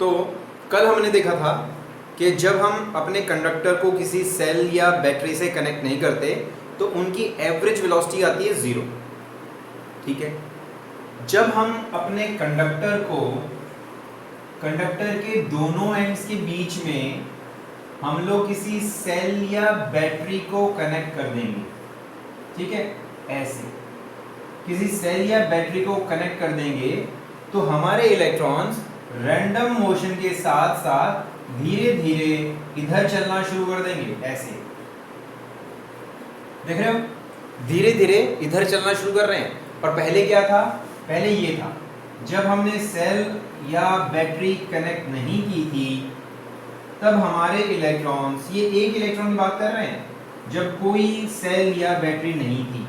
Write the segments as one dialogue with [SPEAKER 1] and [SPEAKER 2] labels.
[SPEAKER 1] तो कल हमने देखा था कि जब हम अपने कंडक्टर को किसी सेल या बैटरी से कनेक्ट नहीं करते तो उनकी एवरेज वेलोसिटी आती है 0। ठीक है, जब हम अपने कंडक्टर के दोनों एंड्स के बीच में हम लोग किसी सेल या बैटरी को कनेक्ट कर देंगे, ठीक है, ऐसे किसी सेल या बैटरी को कनेक्ट कर देंगे तो हमारे इलेक्ट्रॉन्स रैंडम मोशन के साथ साथ धीरे धीरे इधर चलना शुरू कर देंगे। ऐसे देख रहे हो, धीरे धीरे इधर चलना शुरू कर रहे हैं। और पहले क्या था? पहले ये था, जब हमने सेल या बैटरी कनेक्ट नहीं की थी तब हमारे इलेक्ट्रॉन्स, ये एक इलेक्ट्रॉन की बात कर रहे हैं, जब कोई सेल या बैटरी नहीं थी,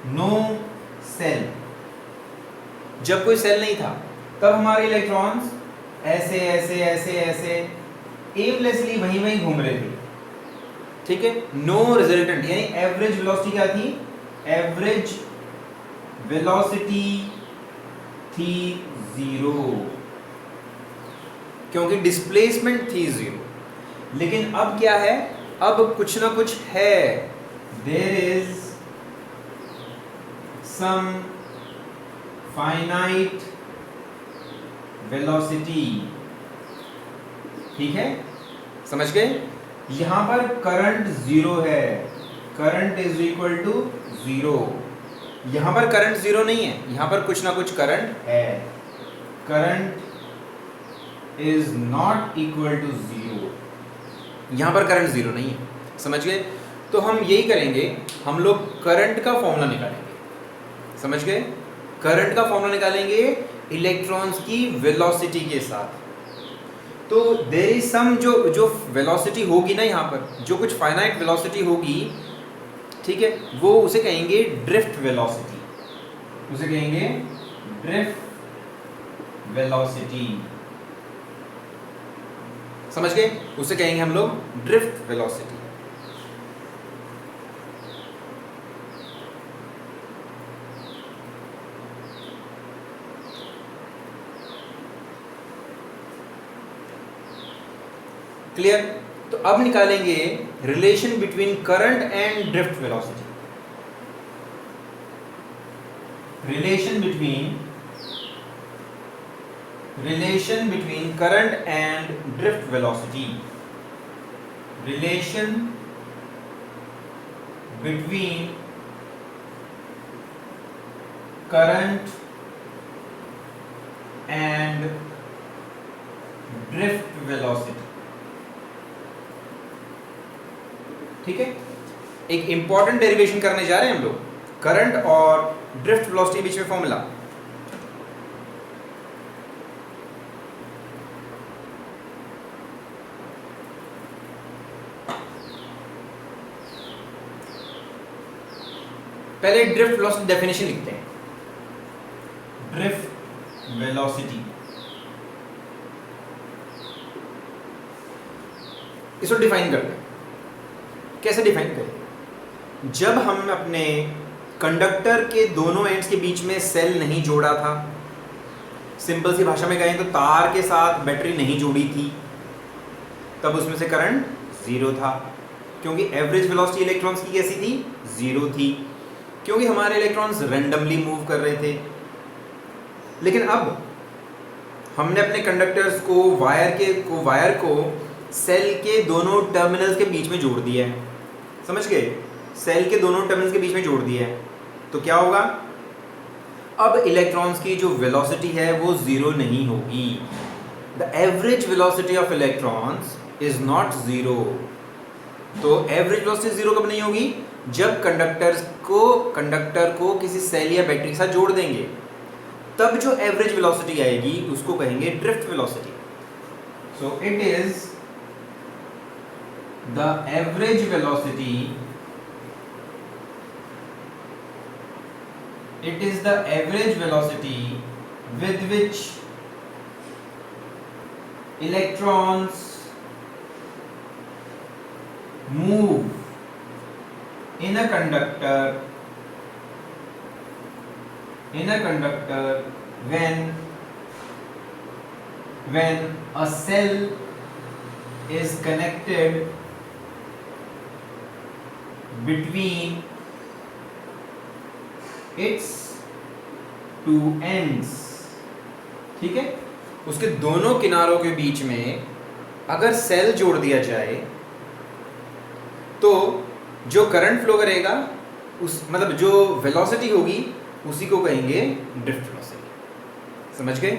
[SPEAKER 1] नो सेल, जब कोई सेल नहीं था तब हमारे इलेक्ट्रॉन्स ऐसे ऐसे ऐसे ऐसे एमलेसली वहीं वहीं घूम रहे थे। ठीक है, नो रिजल्टेंट, यानी एवरेज वेलोसिटी क्या थी? एवरेज वेलोसिटी थी 0, क्योंकि डिस्प्लेसमेंट थी 0। लेकिन अब क्या है? अब कुछ ना कुछ है, there is some finite velocity. ठीक है, समझ गए? यहां पर करंट 0 है, करंट इज इक्वल टू 0। यहां पर करंट 0 नहीं है, यहां पर कुछ ना कुछ करंट है। Current is not equal to 0, यहां पर करंट 0 नहीं है। समझ गए? तो हम यही करेंगे, हम लोग करंट का फॉर्मूला निकालेंगे। समझ गए? करंट का फॉर्मूला निकालेंगे इलेक्ट्रॉन्स की वेलोसिटी के साथ। तो देयर इज सम जो वेलोसिटी होगी ना, यहाँ पर जो कुछ फाइनाइट वेलोसिटी होगी, ठीक है, वो उसे कहेंगे ड्रिफ्ट वेलोसिटी, उसे कहेंगे ड्रिफ्ट वेलोसिटी। समझ गए? उसे कहेंगे हम लोग ड्रिफ्ट वेलोसिटी। क्लियर? तो अब निकालेंगे relation between current and drift velocity. Relation between current and drift velocity. Relation between current and drift velocity. ठीक है, एक इंपॉर्टेंट डेरिवेशन करने जा रहे हैं हम लोग, करंट और ड्रिफ्ट वेलोसिटी के बीच में फॉर्मूला। पहले ड्रिफ्ट वेलोसिटी डेफिनेशन लिखते हैं। ड्रिफ्ट वेलोसिटी, इसको डिफाइन करते हैं। कैसे डिफाइन करें? जब हम अपने कंडक्टर के दोनों एंड्स के बीच में सेल नहीं जोड़ा था, सिंपल सी भाषा में कहें तो तार के साथ बैटरी नहीं जोड़ी थी, तब उसमें से करंट 0 था, क्योंकि एवरेज वेलोसिटी इलेक्ट्रॉन्स की कैसी थी? 0 थी, क्योंकि हमारे इलेक्ट्रॉन्स रैंडमली मूव कर रहे थे। लेकिन अब हमने अपने कंडक्टर्स को वायर को सेल के दोनों टर्मिनल्स के बीच में जोड़ दिया है। समझ गए? सेल के दोनों टर्मिनल्स के बीच में जोड़ दिया है, तो क्या होगा? अब इलेक्ट्रॉन्स की जो वेलोसिटी है वो 0 नहीं होगी। The average velocity of electrons is not 0। तो एवरेज वेलोसिटी 0 कब नहीं होगी? जब कंडक्टर को किसी सेल या बैटरी के साथ जोड़ देंगे, तब जो एवरेज वेलोसिटी आएगी उसको कहेंगे drift velocity. So it is the average velocity, it is the average velocity with which electrons move in a conductor when when a cell is connected between its two ends, ठीक है, उसके दोनों किनारों के बीच में अगर सेल जोड़ दिया जाए तो जो करंट फ्लो करेगा उस मतलब जो वेलोसिटी होगी उसी को कहेंगे ड्रिफ्ट वेलोसिटी। समझ गए?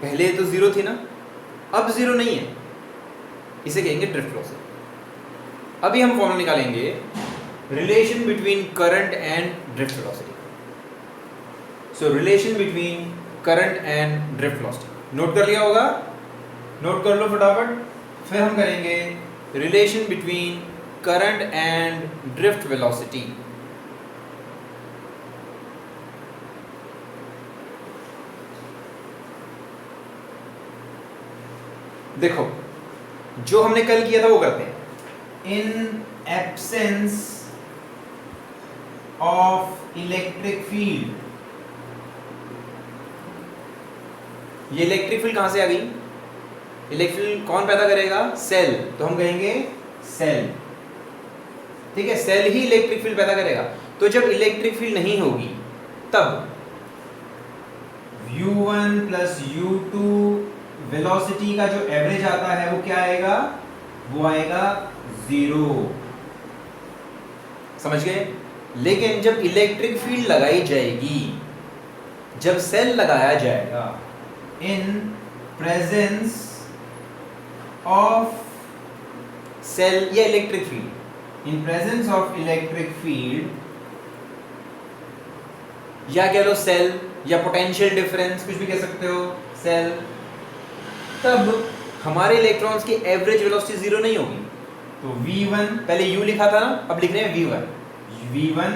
[SPEAKER 1] पहले तो जीरो थी ना, अब जीरो नहीं है, इसे कहेंगे ड्रिफ्ट वेलोसिटी। अभी हम फॉर्मूला निकालेंगे relation between current and drift velocity. So relation between current and drift velocity note कर लिया होगा, नोट कर लो फटाफट। फिर हम करेंगे relation between current and drift velocity. देखो जो हमने कल किया था वो करते हैं। In absence of electric field, ये इलेक्ट्रिक फील्ड कहां से आ गई? इलेक्ट्रिक फील्ड कौन पैदा करेगा? सेल, तो हम कहेंगे सेल, ठीक है, सेल ही इलेक्ट्रिक फील्ड पैदा करेगा। तो जब इलेक्ट्रिक फील्ड नहीं होगी तब u1 प्लस u2 वेलोसिटी का जो एवरेज आता है वो क्या आएगा? वो आएगा 0। समझ गए? लेकिन जब इलेक्ट्रिक फील्ड लगाई जाएगी, जब सेल लगाया जाएगा, इन प्रेजेंस ऑफ सेल या electric field, in presence of electric field या कह लो सेल या पोटेंशियल डिफरेंस, कुछ भी कह सकते हो, सेल, तब हमारे इलेक्ट्रॉन्स की एवरेज वेलोसिटी जीरो नहीं होगी। तो v1 पहले u लिखा था ना, अब लिख रहे हैं v1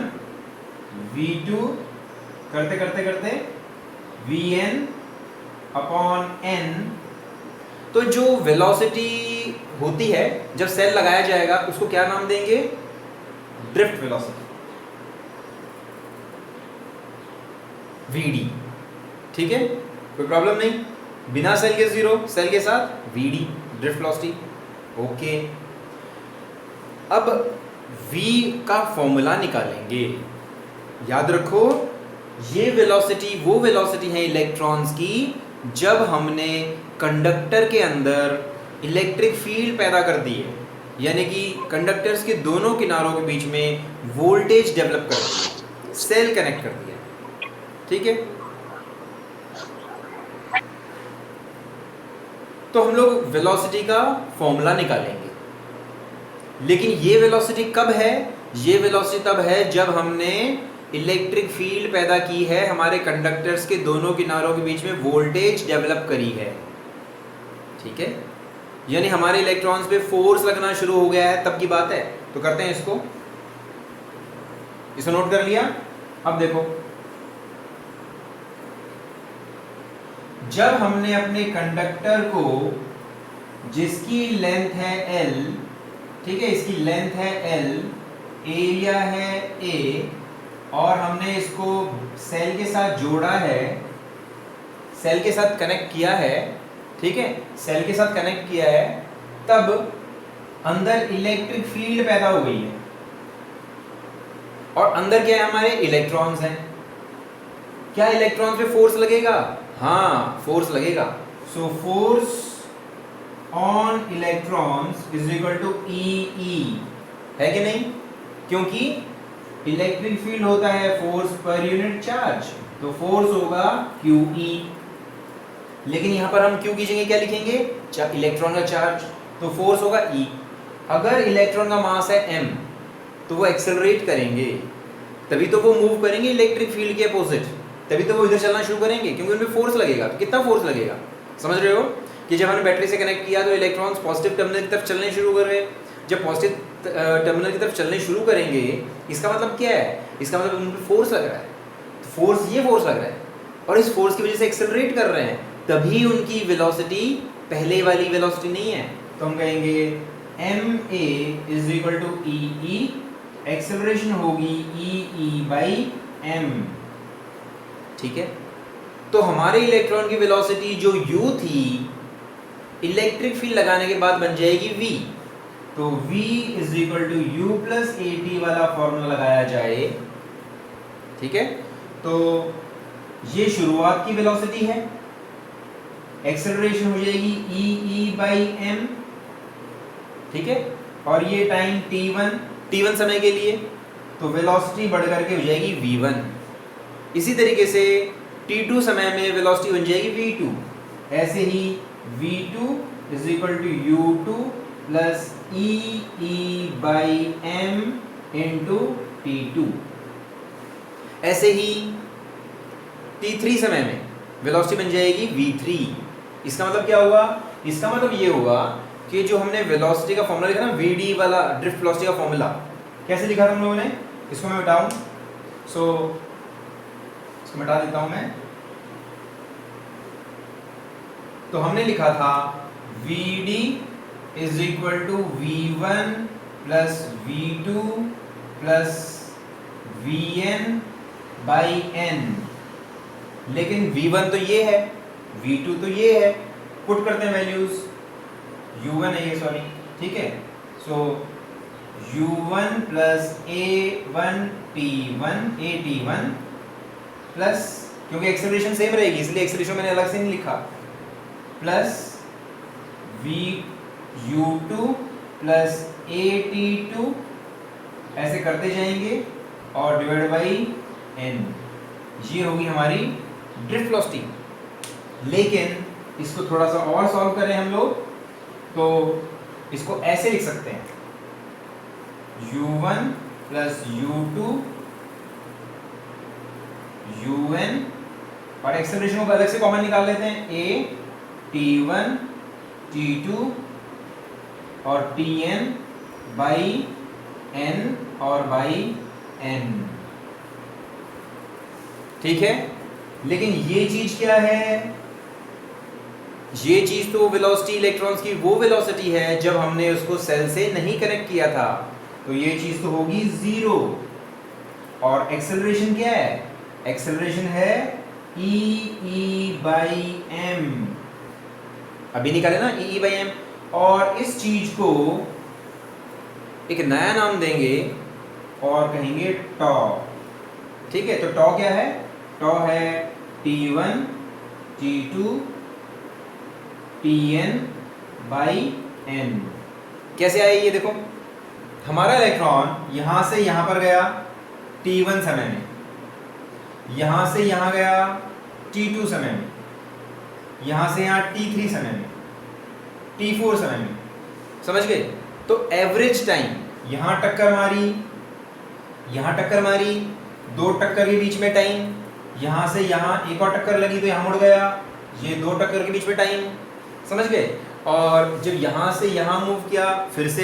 [SPEAKER 1] v2 करते करते करते vn अपॉन n। तो जो वेलोसिटी होती है जब सेल लगाया जाएगा उसको क्या नाम देंगे? ड्रिफ्ट वेलोसिटी, vd, ठीक है, कोई प्रॉब्लम नहीं। बिना सेल के जीरो, सेल के साथ vd, ड्रिफ्ट वेलोसिटी, ओके। अब v का फॉर्मूला निकालेंगे। याद रखो ये वेलोसिटी वो वेलोसिटी है इलेक्ट्रॉन्स की जब हमने कंडक्टर के अंदर इलेक्ट्रिक फील्ड पैदा कर दी है, यानी कि कंडक्टर्स के दोनों किनारों के बीच में वोल्टेज डेवलप कर दिया, सेल कनेक्ट कर दिया, ठीक है। तो हम लोग वेलोसिटी का फॉर्मूला निकालेंगे, लेकिन ये वेलोसिटी कब है? ये वेलोसिटी तब है जब हमने इलेक्ट्रिक फील्ड पैदा की है, हमारे कंडक्टर्स के दोनों किनारों के बीच में वोल्टेज डेवलप करी है, ठीक है, यानी हमारे इलेक्ट्रॉन्स पे फोर्स लगना शुरू हो गया है, तब की बात है। तो करते हैं इसको, इसे नोट कर लिया। अब देखो जब हमने अपने कंडक्टर को जिसकी लेंथ है L, ठीक है, इसकी लेंथ है L, एरिया है A, और हमने इसको सेल के साथ जोड़ा है, सेल के साथ कनेक्ट किया है, ठीक है, सेल के साथ कनेक्ट किया है, तब अंदर इलेक्ट्रिक फील्ड पैदा हो गई है, और अंदर क्या है? हमारे इलेक्ट्रॉन्स हैं। क्या इलेक्ट्रॉन्स पे फोर्स लगेगा? हाँ, फोर्स लगेगा। So force on electrons is equal to E, है कि नहीं? क्योंकि इलेक्ट्रिक फील्ड होता है फोर्स पर यूनिट चार्ज, तो फोर्स होगा QE। लेकिन यहां पर हम Q की जगह क्या लिखेंगे? इलेक्ट्रॉन का चार्ज, तो फोर्स होगा E। अगर इलेक्ट्रॉन का मास है m तो वो एक्सेलरेट करेंगे, तभी तो वो मूव करेंगे इलेक्ट्रिक फील्ड के अपोजिट, तभी तो वो इधर चलना शुरू करेंगे, क्योंकि उनमें फोर्स लगेगा। तो कितना फोर्स लगेगा? समझ रहे हो कि जब हमने बैटरी से कनेक्ट किया तो इलेक्ट्रॉन्स पॉजिटिव टर्मिनल की तरफ चलने शुरू कर रहे हैं। जब पॉजिटिव टर्मिनल की तरफ चलने शुरू करेंगे, इसका मतलब क्या है? इसका मतलब उन पर फोर्स लग रहा है, तो फोर्स, ये फोर्स लग रहा है, और इस फोर्स की वजह से एक्सेलरेट कर रहे हैं, तभी उनकी वेलोसिटी पहले वाली वेलोसिटी नहीं है। तो हम कहेंगे ma is equal to E, acceleration होगी E बाई m, ठीक है। तो हमारे इलेक्ट्रॉन की वेलोसिटी जो u थी इलेक्ट्रिक फील्ड लगाने के बाद बन जाएगी V। तो V is equal to u plus a t वाला फॉर्मूला लगाया जाए, ठीक है, तो ये शुरुआत की वेलोसिटी है, एक्सेलरेशन हो जाएगी ई बाई एम, ठीक है, और ये टाइम t1 समय के लिए, तो वेलोसिटी बढ़ करके हो जाएगी v1। इसी तरीके से t2 समय में वेलोसिटी बन जाएगी v2। ऐसे ही v2 is equal to u2 plus E by M into t2। ऐसे ही t3 समय में वेलोसिटी बन जाएगी v3। इसका मतलब क्या होगा? इसका मतलब ये होगा कि जो हमने वेलोसिटी का फॉर्मूला लिखा ना, vd वाला ड्रिफ्ट वेलोसिटी का फॉर्मूला, कैसे लिखा था हम लोगों ने? इसको मैं मिटाऊं, इसको मिटा देता हूं मैं। तो हमने लिखा था vd is equal to v1 plus v2 plus vn by n। लेकिन v1 तो ये है, v2 तो ये है, पुट करते हैं वैल्यूज, u1 है ये, सॉरी, ठीक है। सो u1 plus a1 t1 plus, क्योंकि एक्सेलरेशन सेम रहेगी इसलिए एक्सेलरेशन मैंने अलग से नहीं लिखा, प्लस u2 प्लस at2, ऐसे करते जाएंगे और डिवाइड बाई n। ये होगी हमारी ड्रिफ्ट वेलोसिटी। लेकिन इसको थोड़ा सा और सॉल्व करें हम लोग, तो इसको ऐसे लिख सकते हैं, u1 प्लस u2 un, और एक्सेलरेशन को अलग से कॉमन निकाल लेते हैं, a t1 t2 और tn बाई n और बाई n, ठीक है। लेकिन ये चीज क्या है? ये चीज तो वेलोसिटी इलेक्ट्रॉन्स की वो वेलोसिटी है जब हमने उसको सेल से नहीं कनेक्ट किया था, तो ये चीज तो होगी 0। और एक्सेलरेशन क्या है? एक्सेलरेशन है ई बाई एम, अभी निकाले ना, ई बाई एम। और इस चीज को एक नया नाम देंगे और कहेंगे टॉ, ठीक है। तो टॉ क्या है? टॉ है t1 t2 tn by n। कैसे आए ये देखो, हमारा इलेक्ट्रॉन यहां से यहां पर गया t1 समय में, यहां से यहां गया t2 समय में, यहां से यहां t3 समय में, t4 समय में, समझ गए? तो एवरेज टाइम, यहां टक्कर मारी, यहां टक्कर मारी, दो टक्कर के बीच में टाइम, यहां से यहां एक और टक्कर लगी तो यहां मुड़ गया, ये दो टक्कर के बीच में टाइम, समझ गए? और जब यहां से यहां मूव किया, फिर से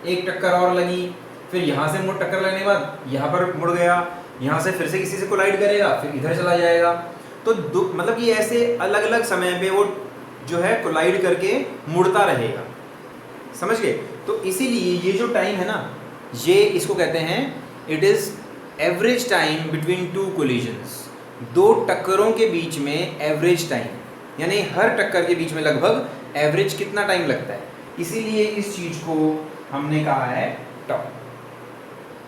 [SPEAKER 1] एक टक्कर और लगी, फिर यहां से मुड़ टक्कर लगने के बाद यहां पर मुड़ गया, यहां से फिर से किसी से कोलाइड करेगा, फिर इधर चला जाएगा। तो मतलब कि ऐसे अलग अलग समय पे वो जो है कोलाइड करके मुड़ता रहेगा, समझ गए? तो इसीलिए ये जो टाइम है ना, ये इसको कहते हैं it is average time between two collisions. दो टक्करों के बीच में एवरेज टाइम, यानी हर टक्कर के बीच में लगभग एवरेज कितना टाइम लगता है, इसीलिए इस चीज को हमने कहा है टॉ।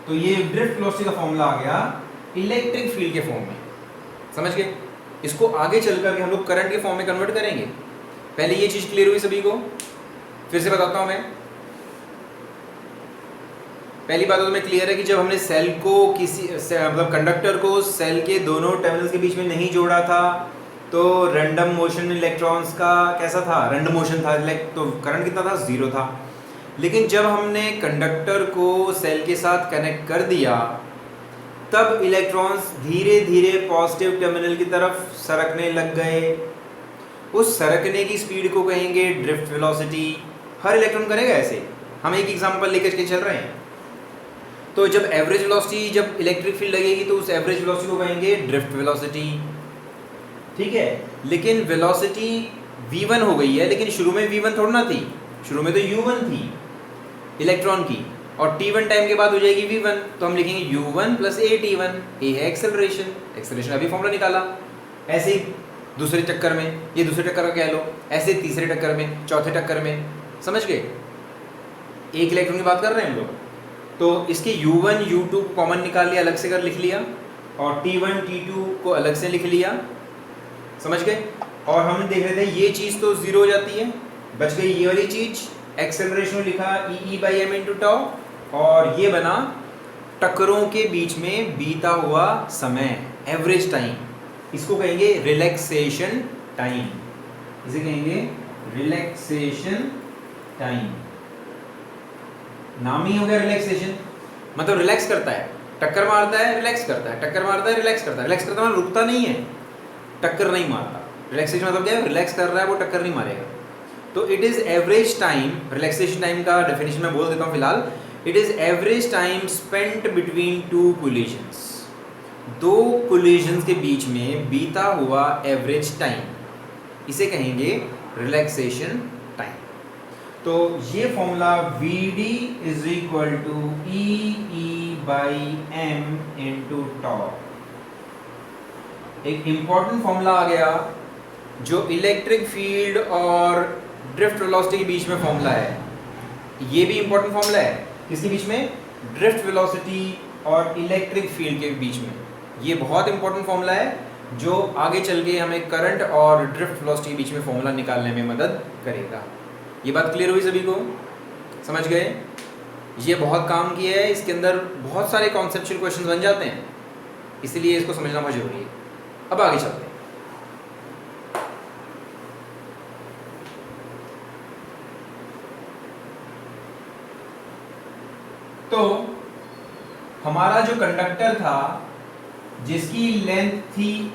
[SPEAKER 1] तो ये ड्रिफ्ट वेलोसिटी का फॉर्मूला आ गया इलेक्ट्रिक फील्ड के फॉर्म में, समझ गए? इसको आगे चल करके हम लोग करंट के फॉर्म में कन्वर्ट करेंगे। पहले ये चीज क्लियर हुई सभी को? फिर से बताता हूं मैं। पहली बात तो मैं क्लियर है कि जब हमने सेल को मतलब कंडक्टर को सेल के दोनों टर्मिनल्स के बीच में नहीं जोड़ा था, तो रैंडम मोशन इलेक्ट्रॉन्स का कैसा था? रैंडम मोशन था, तो करंट कितना था? 0 था। लेकिन जब हमने कंडक्टर को सेल के साथ कनेक्ट कर दिया, तब इलेक्ट्रॉन्स धीरे धीरे पॉजिटिव टर्मिनल की तरफ सरकने लग गए। उस सरकने की स्पीड को कहेंगे ड्रिफ्ट वेलोसिटी। हर इलेक्ट्रॉन करेगा ऐसे, हम एक एग्जांपल लेकर के चल रहे हैं। तो जब एवरेज वेलोसिटी, जब इलेक्ट्रिक फील्ड लगेगी तो उस एवरेज वेलोसिटी को कहेंगे ड्रिफ्ट वेलोसिटी, ठीक है। लेकिन वेलोसिटी v1 हो गई है, लेकिन शुरू में v1 थोड़ी ना थी, शुरू में तो u1 थी इलेक्ट्रॉन की, और t1 टाइम के बाद हो जाएगी v1, तो हम लिखेंगे u1 plus a t1। a है एक्सेलरेशन, एक्सेलरेशन अभी फॉर्मूला निकाला। ऐसे ही दूसरे चक्कर में, ये दूसरे टक्कर का कह लो, ऐसे तीसरे टक्कर में, चौथे टक्कर में, समझ गए? एक इलेक्ट्रॉन की बात कर रहे हैं हम लोग। तो इसके U1 U2 को कॉमन निकाल लिया, अलग से कर लिख लिया, और T1 T2 को अलग से लिख लिया, समझ गए? और हम देख रहे थे ये चीज़ तो जीरो हो जाती है, बच गई ये वाली चीज़, एक्सेलरेशन लिखा E/m × τ, और ये बना टक्करों के बीच में बीता हुआ समय, एवरेज टाइम। इसको कहेंगे रिलैक्सेशन टाइम, इसे कहेंगे रिलैक्सेशन टाइम। नाम ही हो गया रिलैक्सेशन, मतलब रिलैक्स करता है, टक्कर मारता है रिलैक्स करता है, टक्कर मारता है रिलैक्स करता है। रिलैक्स करता है मतलब रुकता नहीं है, टक्कर नहीं मारता। रिलैक्सेशन मतलब क्या है? रिलैक्स कर रहा है वो, टक्कर नहीं मारेगा। तो it is average time, relaxation time का डेफिनेशन मैं बोल देता हूँ फिलहाल। It is average time spent between two collisions, दो कोलिजन्स के बीच में बीता हुआ एवरेज टाइम, इसे कहेंगे रिलैक्सेशन टाइम। तो ये formula VD is equal to E/m × τ, एक इंपॉर्टेंट फॉर्मूला आ गया जो इलेक्ट्रिक फील्ड और ड्रिफ्ट वेलोसिटी के बीच में फॉर्मूला है। ये भी इंपॉर्टेंट फॉर्मूला है, किसके बीच में? ड्रिफ्ट वेलोसिटी और इलेक्ट्रिक फील्ड के बीच में। ये बहुत इंपॉर्टेंट फॉर्मूला है जो आगे चल के हमें करंट और ड्रिफ्ट वेलोसिटी के बीच में फॉर्मूला निकालने में मदद करेगा। ये बात क्लियर हुई सभी को? समझ गए? ये बहुत काम किया है, इसके अंदर बहुत सारे कॉन्सेप्चुअल क्वेश्चंस बन जाते हैं, इसलिए इसको समझना बहुत जरूरी है। अब आगे चलते हैं। तो हमारा जो कंडक्टर था जिसकी लेंथ थी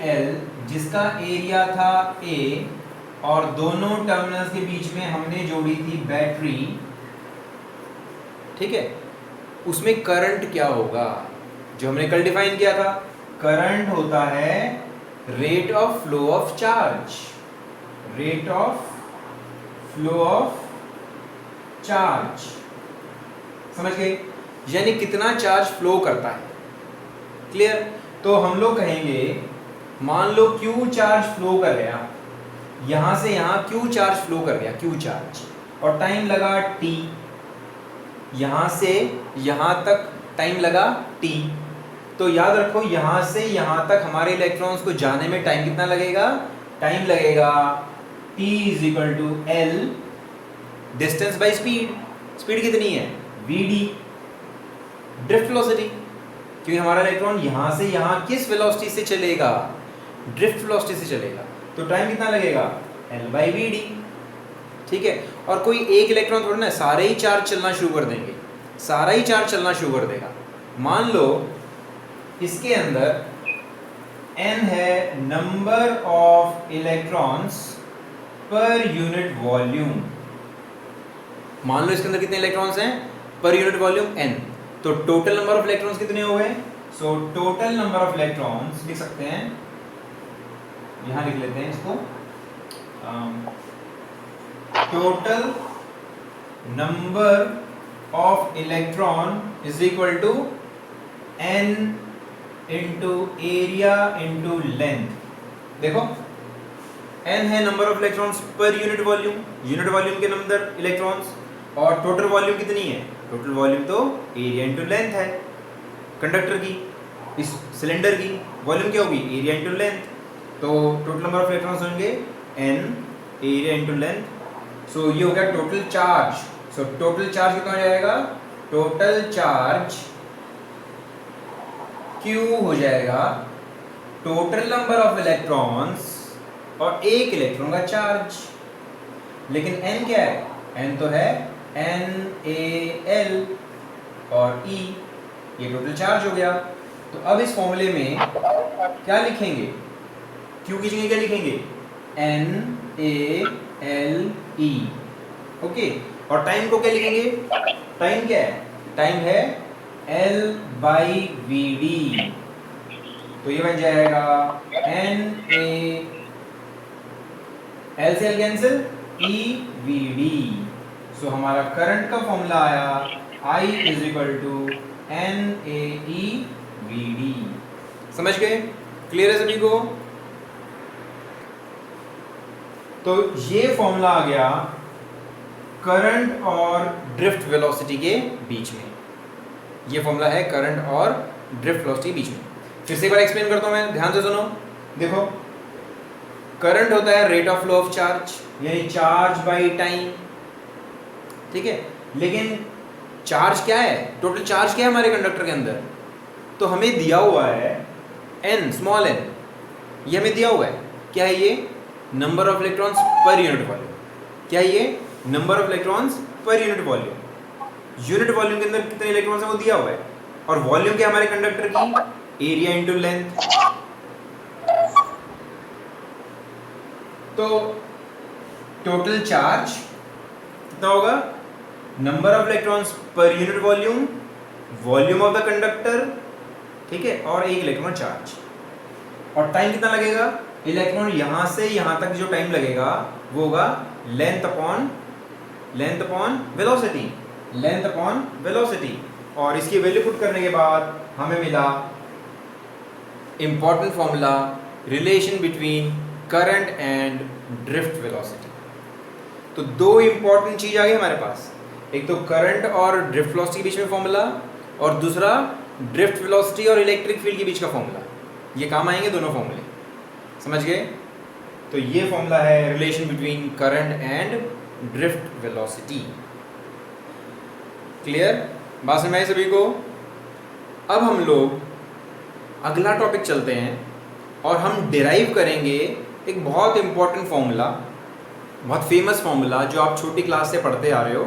[SPEAKER 1] L, जिसका एरिया था A, और दोनों टर्मिनल्स के बीच में हमने जोड़ी थी बैटरी, ठीक है, उसमें करंट क्या होगा? जो हमने कल डिफाइन किया था, करंट होता है rate of flow of charge, rate of flow of charge, समझ गए? यानी कितना चार्ज फ्लो करता है। क्लियर? तो हम लोग कहेंगे, मान लो Q चार्ज फ्लो कर गया, यहां से यहां Q चार्ज फ्लो कर गया, Q चार्ज, और टाइम लगा T, यहां से यहां तक टाइम लगा T। तो याद रखो, यहां से यहां तक हमारे इलेक्ट्रॉन्स को जाने में टाइम कितना लगेगा? टाइम लगेगा T = L distance by speed. Speed कितनी है? VD, ड्रिफ्ट वेलोसिटी, क्योंकि हमारा इलेक्ट्रॉन यहां से यहां किस वेलोसिटी से चलेगा? ड्रिफ्ट वेलोसिटी से चलेगा। तो टाइम कितना लगेगा? L/VD, ठीक है। और कोई एक इलेक्ट्रॉन थोड़ा ना, सारे ही चार्ज चलना शुरू कर देंगे, सारा ही चार्ज चलना शुरू कर देगा। मान लो इसके अंदर n है number of electrons per unit volume. मान लो इसके अंदर कितने इलेक्ट्रॉन्स हैं पर यूनिट वॉल्यूम? n। तो टोटल नंबर ऑफ इलेक्ट्रॉन्स कितने हो गए? सो टोटल नंबर ऑफ इलेक्ट्रॉन्स लिख सकते हैं, यहां लिख लेते हैं इसको, total number of electron is equal to n into area into length. देखो n है number of electrons per unit volume, unit volume के नंबर इलेक्ट्रॉन्स, और टोटल वॉल्यूम कितनी है? टोटल वॉल्यूम तो एरिया इंटू लेंथ है कंडक्टर की, इस सिलेंडर की वॉल्यूम क्या होगी? Area into length. तो टोटल नंबर ऑफ इलेक्ट्रॉन्स होंगे n, एरिया इंटू लेंथ। सो ये हो गया total charge. So total charge कितना हो जाएगा? टोटल चार्ज Q हो जाएगा टोटल नंबर ऑफ इलेक्ट्रॉन्स और एक इलेक्ट्रॉन का चार्ज। लेकिन n क्या है? n तो है NaL और E, ये टोटल चार्ज हो गया। तो अब इस फॉर्मूले में क्या लिखेंगे? Q की जगह क्या लिखेंगे? NaLE, okay. और टाइम को क्या लिखेंगे? टाइम क्या है? टाइम है L/VD। तो ये बन जाएगा L से L कैंसिल, EVD। सो हमारा करंट का फॉर्मूला आया I = NaEVD। समझ गए? क्लियर है सभी को? तो ये फॉर्मूला आ गया करंट और ड्रिफ्ट वेलोसिटी के बीच में। ये फॉर्मूला है करंट और ड्रिफ्ट वेलोसिटी के बीच में। फिर से एक बार एक्सप्लेन करता हूं मैं, ध्यान से सुनो। देखो, करंट होता है rate of flow of charge, यानी चार्ज बाय टाइम, ठीक है। लेकिन चार्ज क्या है, टोटल चार्ज क्या है हमारे कंडक्टर के अंदर? तो हमें दिया हुआ है n, स्मॉल n, ये हमें दिया हुआ है। क्या है ये? Number of electrons per unit volume. क्या है ये? Number of electrons per unit volume. Unit volume के अंदर कितने इलेक्ट्रॉन्स हैं वो दिया हुआ है। और वॉल्यूम क्या हमारे कंडक्टर की? Area into length. तो टोटल चार्ज कितना होगा? Number of electrons per unit volume, volume of the conductor, ठीक है, और एक इलेक्ट्रॉन चार्ज। और टाइम कितना लगेगा? इलेक्ट्रॉन यहां से यहां तक जो टाइम लगेगा वो होगा length upon velocity, length upon velocity. और इसकी वैल्यू पुट करने के बाद हमें मिला important formula, relation between current and drift velocity. तो दो इंपॉर्टेंट चीज आ गई हमारे पास, एक तो करंट और ड्रिफ्ट वेलोसिटी के बीच में फॉर्मूला, और दूसरा ड्रिफ्ट वेलोसिटी और इलेक्ट्रिक फील्ड के बीच का फॉर्मूला। ये काम आएंगे दोनों फॉर्मूले, समझ गए? तो ये फॉर्मूला है relation between current and drift velocity. Clear? बात समझ आई सभी को? अब हम लोग अगला टॉपिक चलते हैं और हम डिराइव करेंगे एक बहुत इंपॉर्टेंट फॉर्मूला, बहुत फेमस फॉर्मूला जो आप छोटी क्लास से पढ़ते आ रहे हो,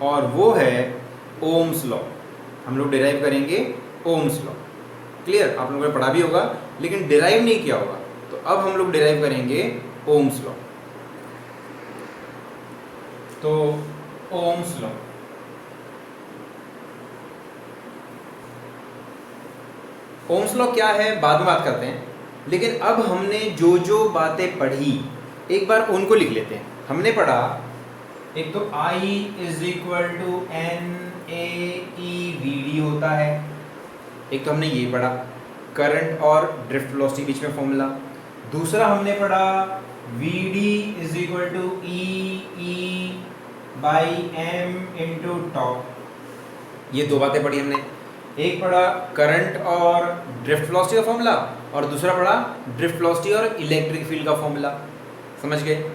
[SPEAKER 1] और वो है ओम्स लॉ। हम लोग डिराइव करेंगे ओम्स लॉ। क्लियर? आप लोगों ने पढ़ा भी होगा लेकिन डिराइव नहीं किया होगा। तो अब हम लोग डिराइव करेंगे ओम्स लॉ। तो ओम्स लॉ, ओम्स लॉ क्या है बाद में बात करते हैं, लेकिन अब हमने जो जो बातें पढ़ी एक बार उनको लिख लेते हैं। हमने पढ़ा एक तो I is equal to N A E V D होता है, एक तो हमने ये पढ़ा करंट और ड्रिफ्ट वेलोसिटी के बीच में फॉर्मूला। दूसरा हमने पढ़ा V D is equal to E by M into top. ये दो बातें पढ़ी हमने, एक पढ़ा करंट और ड्रिफ्ट वेलोसिटी का फॉर्मूला, और दूसरा पढ़ा ड्रिफ्ट वेलोसिटी और इलेक्ट्रिक फील्ड का फॉर्मूला। समझ गए?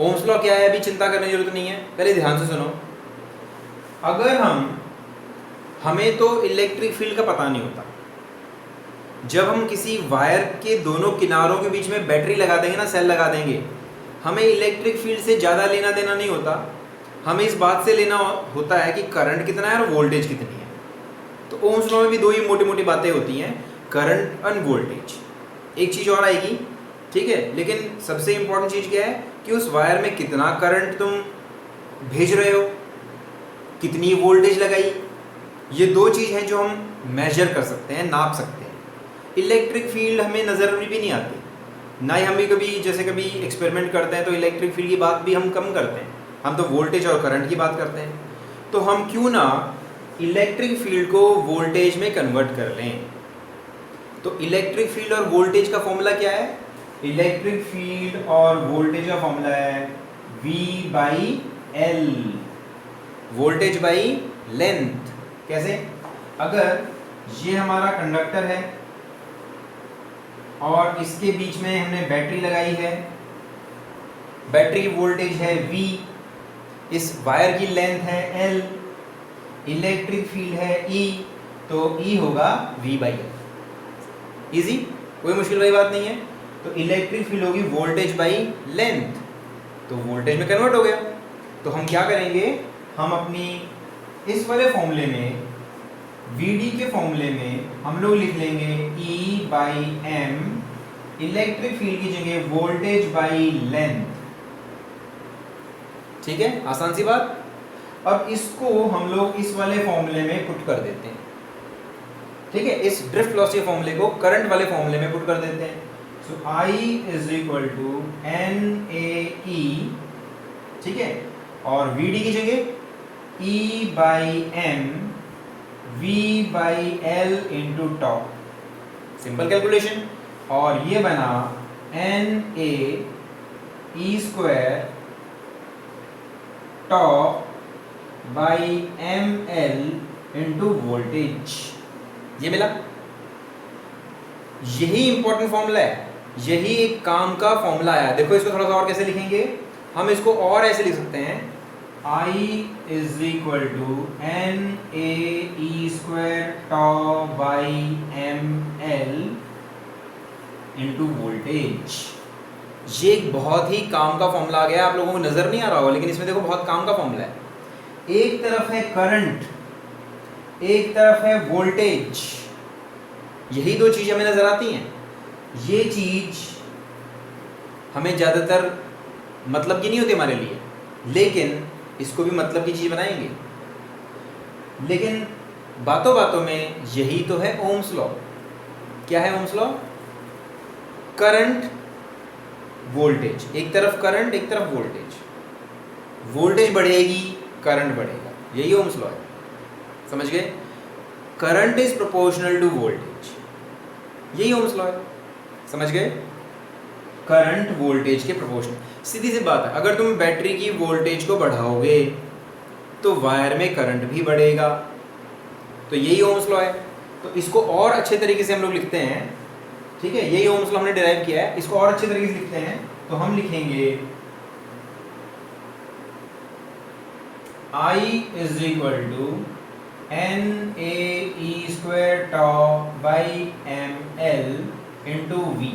[SPEAKER 1] ओम्स लॉ क्या है अभी चिंता करने की जरूरत नहीं है, पहले ध्यान से सुनो। अगर हमें तो इलेक्ट्रिक फील्ड का पता नहीं होता, जब हम किसी वायर के दोनों किनारों के बीच में बैटरी लगा देंगे ना, सेल लगा देंगे, हमें इलेक्ट्रिक फील्ड से ज़्यादा लेना देना नहीं होता। हमें इस बात से लेना होता है कि करंट कितना है और वोल्टेज कितनी है। तो ओम्स लॉ में भी दो ही मोटी मोटी बातें होती हैं, करंट और वोल्टेज। एक चीज़ और आएगी, ठीक है, लेकिन सबसे इंपॉर्टेंट चीज़ क्या है कि उस वायर में कितना करंट तुम भेज रहे हो, कितनी वोल्टेज लगाई। ये दो चीज़ हैं जो हम मेजर कर सकते हैं, नाप सकते हैं। इलेक्ट्रिक फील्ड हमें नज़र में भी नहीं आती, ना ही हमें कभी जैसे कभी एक्सपेरिमेंट करते हैं तो इलेक्ट्रिक फील्ड की बात भी हम कम करते हैं, हम तो वोल्टेज और करंट की बात करते हैं। तो हम क्यों ना इलेक्ट्रिक फील्ड को वोल्टेज में कन्वर्ट कर लें। तो इलेक्ट्रिक फील्ड और वोल्टेज का फॉर्मूला क्या है? इलेक्ट्रिक फील्ड और वोल्टेज का फॉर्मूला है V by L, voltage by length. कैसे? अगर ये हमारा कंडक्टर है और इसके बीच में हमने बैटरी लगाई है, बैटरी वोल्टेज है V, इस वायर की लेंथ है L, इलेक्ट्रिक फील्ड है E, तो E होगा V बाई L। इजी, कोई मुश्किल वाली बात नहीं है। तो इलेक्ट्रिक फील्ड होगी वोल्टेज बाई लेंथ, तो वोल्टेज में कन्वर्ट हो गया। तो हम क्या करेंगे, हम अपनी इस वाले फॉर्मूले में VD के फॉर्मूले में हम लोग लिख लेंगे E by M, electric field की जगह वोल्टेज बाई लेंथ। ठीक है, आसान सी बात। अब इसको हम लोग इस वाले फॉर्मूले में पुट कर देते हैं, ठीक है, इस ड्रिफ्ट वेलोसिटी फॉर्मूले को करंट वाले फॉर्मूले में पुट कर देते हैं। So I is equal to NAE, ठीक है, और VD की जगह E by M V by L into top. Simple calculation. और ये बना N A E square tau by M L into voltage, ये मिला। यही इंपॉर्टेंट फॉर्मूला है, यही एक काम का फॉर्मूला आया। देखो इसको थोड़ा सा और कैसे लिखेंगे, हम इसको और ऐसे लिख सकते हैं, I is equal to N A E square tau by M L into voltage. ये एक बहुत ही काम का फॉर्मूला आ गया, आप लोगों को नजर नहीं आ रहा होगा, लेकिन इसमें देखो बहुत काम का फॉर्मूला है। एक तरफ है करंट, एक तरफ है वोल्टेज, यही दो चीज हमें नजर आती हैं। ये चीज हमें ज्यादातर मतलब की नहीं होती हमारे लिए, लेकिन इसको भी मतलब की चीज बनाएंगे। लेकिन बातों बातों में यही तो है ओम्स लॉ। क्या है ओम्स लॉ? करंट वोल्टेज, एक तरफ करंट एक तरफ वोल्टेज, वोल्टेज बढ़ेगी करंट बढ़ेगा, यही ओम्स लॉ है। समझ गए? Current is proportional to voltage, यही ओम्स लॉ है। समझ गए? करंट वोल्टेज के प्रोपोर्शनल। सीधी सी बात है, अगर तुम बैटरी की वोल्टेज को बढ़ाओगे तो वायर में करंट भी बढ़ेगा, तो यही ओम्स लॉ है। तो इसको और अच्छे तरीके से हम लोग लिखते हैं, ठीक है, यही ओम्स लॉ हमने डिराइव किया है। इसको और अच्छे तरीके से लिखते हैं तो हम लिखेंगे I is equal to N A E square tau by M L into V.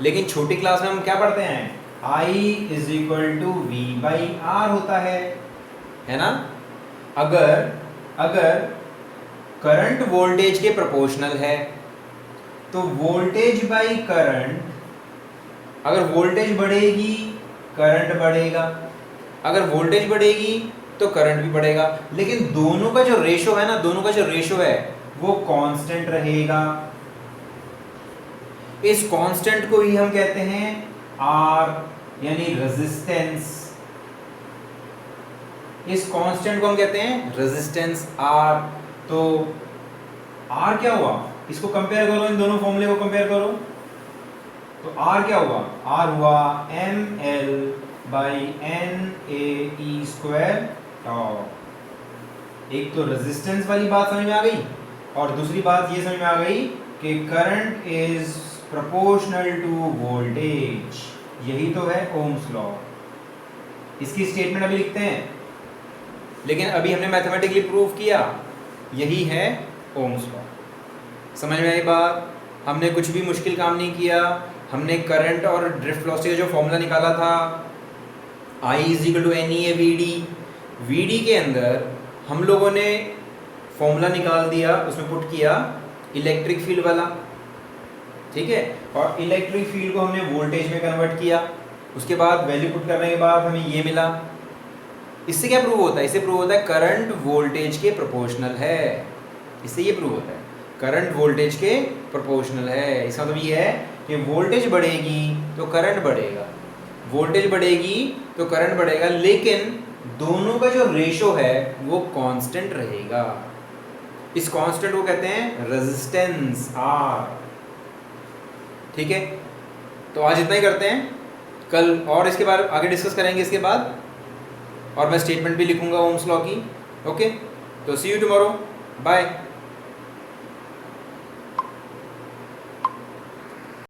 [SPEAKER 1] लेकिन छोटी क्लास में हम क्या पढ़ते हैं? I is equal to V by R होता है ना। अगर करंट वोल्टेज के प्रोपोर्शनल है तो वोल्टेज बाई करंट, अगर वोल्टेज बढ़ेगी करंट बढ़ेगा, अगर वोल्टेज बढ़ेगी तो करंट भी बढ़ेगा। लेकिन दोनों का जो रेशो है ना, दोनों का जो रेशो है वो कांस्टेंट रहेगा। इस कांस्टेंट को ही हम कहते हैं आर, यानी रेजिस्टेंस। इस कांस्टेंट को हम कहते हैं रेजिस्टेंस आर। तो आर क्या हुआ? इसको कंपेयर करो, इन दोनों फॉर्मूले को कंपेयर करो तो आर क्या हुआ? आर हुआ M L by N A E square tau. एक तो रेजिस्टेंस वाली बात समझ में आ गई, और दूसरी बात ये समझ में आ गई कि current is proportional to voltage, यही तो है ओम्स लॉ। इसकी स्टेटमेंट अभी लिखते हैं, लेकिन अभी हमने मैथमेटिकली प्रूव किया, यही है ओम्स लॉ। समझ में आई बात? हमने कुछ भी मुश्किल काम नहीं किया। हमने करंट और ड्रिफ्ट वेलोसिटी का जो फॉर्मूला निकाला था, I is equal to N E A V D, V D के अंदर हम लोगों ने फॉर्मूला निकाल दिया, उसमें पुट किया इलेक्ट्रिक फील्ड वाला, ठीक है, और इलेक्ट्रिक फील्ड को हमने वोल्टेज में कन्वर्ट किया। उसके बाद वैल्यू पुट करने के बाद हमें ये मिला। इससे क्या प्रूव होता है? इससे प्रूव होता है करंट वोल्टेज के प्रोपोर्शनल है। इससे ये प्रूव होता है करंट वोल्टेज के प्रोपोर्शनल है। इसका मतलब ये है कि वोल्टेज बढ़ेगी तो करंट बढ़ेगा, वोल्टेज बढ़ेगी तो करंट बढ़ेगा, लेकिन दोनों का जो रेशो है वो कांस्टेंट रहेगा। इस कांस्टेंट को कहते हैं रेजिस्टेंस आर। ठीक है, तो आज इतना ही करते हैं, कल और इसके बारे में आगे डिस्कस करेंगे इसके बाद, और मैं स्टेटमेंट भी लिखूंगा ओम्स लॉ की। ओके, तो सी यू टुमारो, बाय।